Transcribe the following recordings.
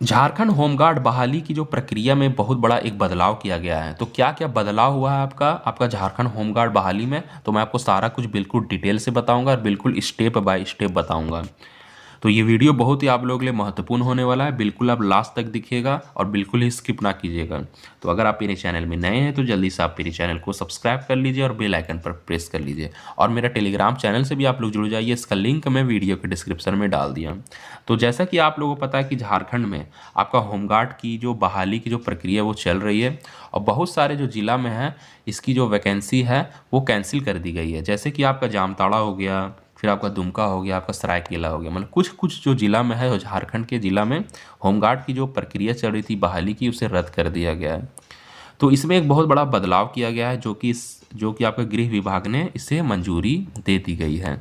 Jharkhand home guard बहाली की जो प्रक्रिया में बहुत बड़ा एक बदलाव किया गया है। तो क्या क्या बदलाव हुआ है आपका झारखंड होमगार्ड बहाली में, तो मैं आपको सारा कुछ बिल्कुल डिटेल से बताऊंगा और बिल्कुल स्टेप बाय स्टेप बताऊंगा। तो ये वीडियो बहुत ही आप लोगों के लिए महत्वपूर्ण होने वाला है, बिल्कुल आप लास्ट तक दिखिएगा और बिल्कुल ही स्किप ना कीजिएगा। तो अगर आप मेरे चैनल में नए हैं तो जल्दी से आप मेरे चैनल को सब्सक्राइब कर लीजिए और बेल आइकन पर प्रेस कर लीजिए, और मेरा टेलीग्राम चैनल से भी आप लोग जुड़ जाइए, इसका लिंक मैं वीडियो के डिस्क्रिप्शन में डाल दिया। तो जैसा कि आप लोगों को पता है कि झारखंड में आपका होमगार्ड की जो बहाली की जो प्रक्रिया वो चल रही है, और बहुत सारे जो जिला में है इसकी जो वैकेंसी है वो कैंसिल कर दी गई है। जैसे कि आपका जामताड़ा हो गया, फिर आपका दुमका हो गया, आपका सरायकेला हो गया, मतलब कुछ कुछ जो जिला में है, झारखंड के जिला में होमगार्ड की जो प्रक्रिया चल रही थी बहाली की, उसे रद्द कर दिया गया है। तो इसमें एक बहुत बड़ा बदलाव किया गया है, जो कि आपका गृह विभाग ने इसे मंजूरी दे दी गई है।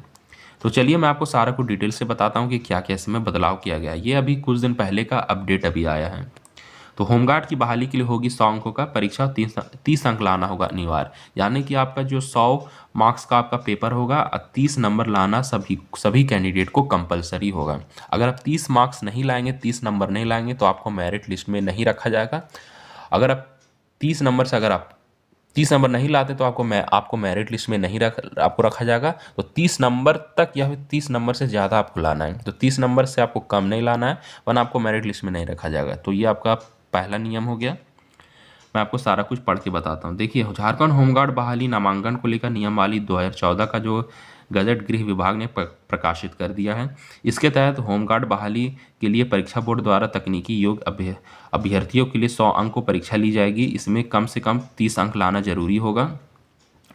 तो चलिए मैं आपको सारा कुछ डिटेल से बताता हूँ कि क्या क्या इसमें बदलाव किया गया है। ये अभी कुछ दिन पहले का अपडेट अभी आया है। तो होमगार्ड की बहाली के लिए होगी 100 अंकों का परीक्षा, 30 अंक लाना होगा अनिवार्य। यानी कि आपका जो 100 मार्क्स का आपका पेपर होगा, 30 नंबर लाना सभी कैंडिडेट को कंपलसरी होगा। अगर आप 30 मार्क्स नहीं लाएंगे, 30 नंबर नहीं लाएंगे, तो आपको मेरिट लिस्ट में नहीं रखा जाएगा। अगर आप 30 नंबर से अगर आप 30 नंबर नहीं लाते तो आपको मेरिट लिस्ट में नहीं आपको रखा जाएगा। तो 30 नंबर तक या फिर 30 नंबर से ज़्यादा आपको लाना है। तो 30 नंबर से आपको कम नहीं लाना है, वरना आपको मेरिट लिस्ट में नहीं रखा जाएगा। तो ये आपका पहला नियम हो गया। मैं आपको सारा कुछ पढ़ के बताता हूँ। देखिए, झारखंड होमगार्ड बहाली नामांकन को लेकर नियमावली 2014 का जो गजट गृह विभाग ने प्रकाशित कर दिया है। इसके तहत होमगार्ड बहाली के लिए परीक्षा बोर्ड द्वारा तकनीकी योग्य अभ्यर्थियों के लिए 100 अंक को परीक्षा ली जाएगी। इसमें कम से कम 30 अंक लाना जरूरी होगा।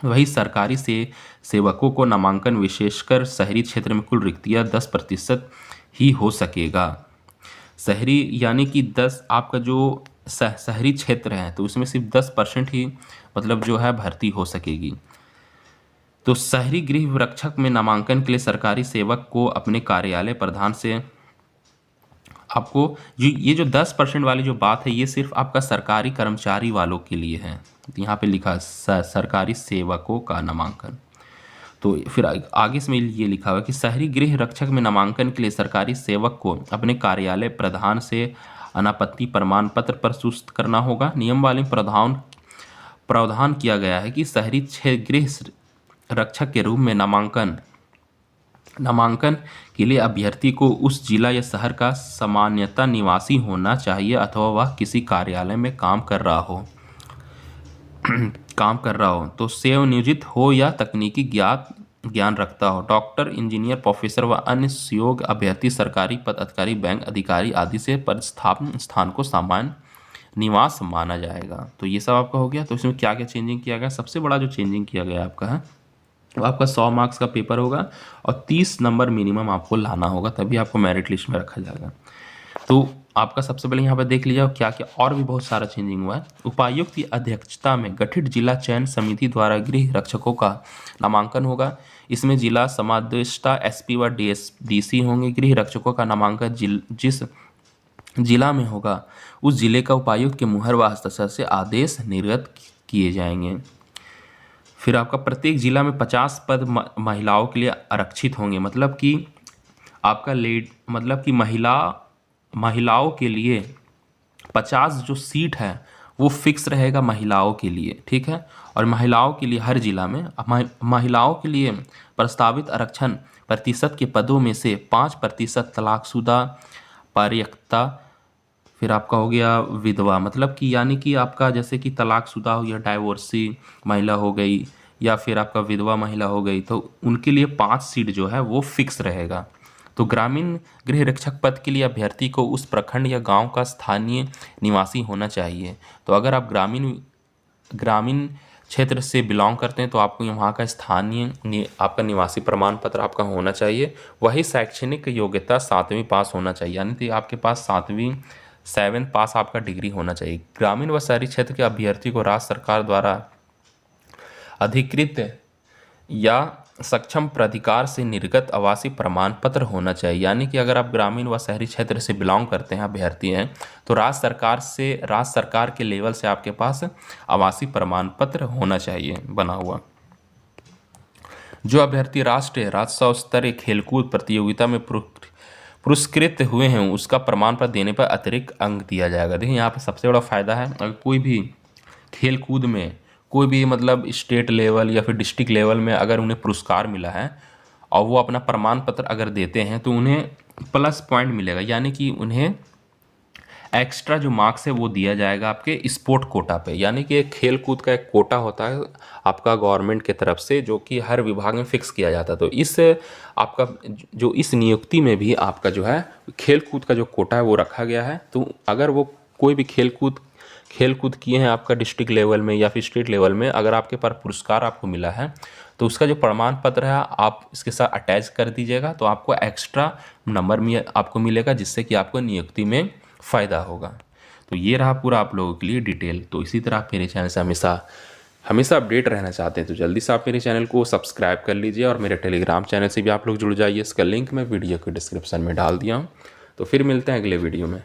वही सरकारी सेवकों को नामांकन विशेषकर शहरी क्षेत्र में कुल रिक्तियाँ 10% ही हो सकेगा। शहरी यानी कि 10 आपका जो शहरी क्षेत्र है तो उसमें सिर्फ 10% ही मतलब जो है भर्ती हो सकेगी। तो शहरी गृह रक्षक में नामांकन के लिए सरकारी सेवक को अपने कार्यालय प्रधान से आपको ये जो 10% वाली जो बात है, ये सिर्फ आपका सरकारी कर्मचारी वालों के लिए है। यहाँ पे लिखा सरकारी सेवकों का नामांकन। तो फिर आगे इसमें ये लिखा हुआ है कि शहरी गृह रक्षक में नामांकन के लिए सरकारी सेवक को अपने कार्यालय प्रधान से अनापत्ति प्रमाण पत्र प्रस्तुत करना होगा। नियम वाले प्रावधान किया गया है कि शहरी गृह रक्षक के रूप में नामांकन के लिए अभ्यर्थी को उस जिला या शहर का सामान्यतः निवासी होना चाहिए अथवा वह किसी कार्यालय में काम कर रहा हो तो सेवानियोजित हो या तकनीकी ज्ञान रखता हो। डॉक्टर, इंजीनियर, प्रोफेसर व अन्य योग्य अभ्यर्थी सरकारी पद अधिकारी, बैंक अधिकारी आदि से पदस्थापन स्थान को सामान्य निवास माना जाएगा। तो ये सब आपका हो गया। तो इसमें क्या क्या चेंजिंग किया गया? सबसे बड़ा जो चेंजिंग किया गया आपका है वो आपका 100 मार्क्स का पेपर होगा और 30 नंबर मिनिमम आपको लाना होगा, तभी आपको मेरिट लिस्ट में रखा जाएगा। तो आपका सबसे पहले यहाँ पर देख लीजिए क्या क्या और भी बहुत सारा चेंजिंग हुआ है। उपायुक्त की अध्यक्षता में गठित जिला चयन समिति द्वारा गृह रक्षकों का नामांकन होगा। इसमें जिला समादेष्टा, एसपी व डीसी होंगे। गृह रक्षकों का नामांकन जिस जिला में होगा उस जिले का उपायुक्त के मुहर व हस्ताक्षर से आदेश निर्गत किए जाएंगे। फिर आपका प्रत्येक जिला में 50 पद महिलाओं के लिए आरक्षित होंगे। मतलब कि आपका महिलाओं के लिए 50 जो सीट है वो फिक्स रहेगा महिलाओं के लिए, ठीक है। और महिलाओं के लिए हर जिला में महिलाओं के लिए प्रस्तावित आरक्षण प्रतिशत के पदों में से 5% तलाकशुदा, पारयिकता, फिर आपका हो गया विधवा, मतलब कि यानी कि आपका जैसे कि तलाकशुदा हो गया, डाइवोर्सी महिला हो गई, या फिर आपका विधवा महिला हो गई, तो उनके लिए 5 सीट जो है वो फिक्स रहेगा। तो ग्रामीण गृह रक्षक पद के लिए अभ्यर्थी को उस प्रखंड या गांव का स्थानीय निवासी होना चाहिए। तो अगर आप ग्रामीण क्षेत्र से बिलोंग करते हैं तो आपको वहाँ का आपका निवासी प्रमाण पत्र आपका होना चाहिए। वही शैक्षणिक योग्यता 7वीं पास होना चाहिए, यानी कि आपके पास 7th पास आपका डिग्री होना चाहिए। ग्रामीण व शहरी क्षेत्र के अभ्यर्थी को राज्य सरकार द्वारा अधिकृत या सक्षम प्राधिकार से निर्गत आवासीय प्रमाण पत्र होना चाहिए। यानी कि अगर आप ग्रामीण व शहरी क्षेत्र से बिलोंग करते हैं, अभ्यर्थी हैं, तो राज्य सरकार के लेवल से आपके पास आवासीय प्रमाण पत्र होना चाहिए बना हुआ। जो अभ्यर्थी राष्ट्रीय राज्योत्तरीय खेलकूद प्रतियोगिता में पुरस्कृत हुए हैं उसका प्रमाण पत्र देने पर अतिरिक्त अंक दिया जाएगा। देखिए यहाँ पर सबसे बड़ा फ़ायदा है, अगर कोई भी खेल कूद में कोई भी मतलब स्टेट लेवल या फिर डिस्ट्रिक्ट लेवल में अगर उन्हें पुरस्कार मिला है और वो अपना प्रमाण पत्र अगर देते हैं तो उन्हें प्लस पॉइंट मिलेगा, यानी कि उन्हें एक्स्ट्रा जो मार्क्स है वो दिया जाएगा आपके स्पोर्ट कोटा पे। यानी कि एक खेल कूद का एक कोटा होता है आपका गवर्नमेंट के तरफ से, जो कि हर विभाग में फिक्स किया जाता है। तो इस आपका जो इस नियुक्ति में भी आपका जो है खेल कूद का जो कोटा है वो रखा गया है। तो अगर वो कोई भी खेल कूद किए हैं आपका डिस्ट्रिक्ट लेवल में या फिर स्टेट लेवल में, अगर आपके पास पुरस्कार आपको मिला है तो उसका जो प्रमाण पत्र है आप इसके साथ अटैच कर दीजिएगा, तो आपको एक्स्ट्रा नंबर में आपको मिलेगा, जिससे कि आपको नियुक्ति में फ़ायदा होगा। तो ये रहा पूरा आप लोगों के लिए डिटेल। तो इसी तरह आप मेरे चैनल से हमेशा अपडेट रहना चाहते हैं तो जल्दी से आप मेरे चैनल को सब्सक्राइब कर लीजिए, और मेरे टेलीग्राम चैनल से भी आप लोग जुड़ जाइए। इसका लिंक मैं वीडियो के डिस्क्रिप्शन में डाल दिया हूँ। तो फिर मिलते हैं अगले वीडियो में।